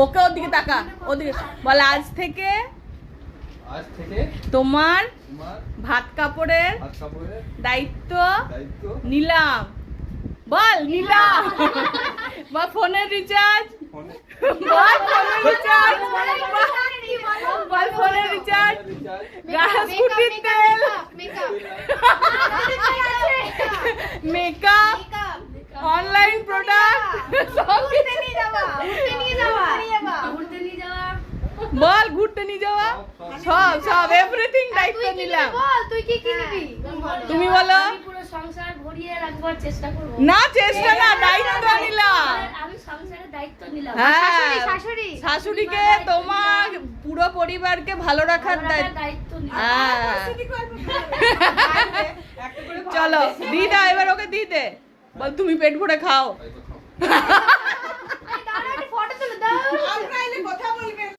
ওকে ওদিকে তাকা, ওদিকে বল। আজ থেকে তোমার ভাত কাপড়ের দায়িত্ব নিলাম। বল নিলাম। বা ফোনের রিচার্জ, বল ফোনের রিচার্জ, বল ফোনের রিচার্জ, স্কুটির তেল, মেকআপ, অনলাইন প্রোডাক্ট, বল ঘুরতে নিয়ে যাওয়া, সব সব এভরিথিং দায়িত্ব নিলাম। তুমি বলো। সংসার ভরিয়ে রাখবার চেষ্টা করব। না চেষ্টা না, দায়িত্ব নিলাম। আমি সংসারের দায়িত্ব নিলাম। হ্যাঁ, শাশুড়িকে তোমার পুরো পরিবারকে ভালো রাখার দায়িত্ব নিলাম। হ্যাঁ চলো দি দা, এবার ওকে দি দে। বল তুমি পেট ভরে খাও।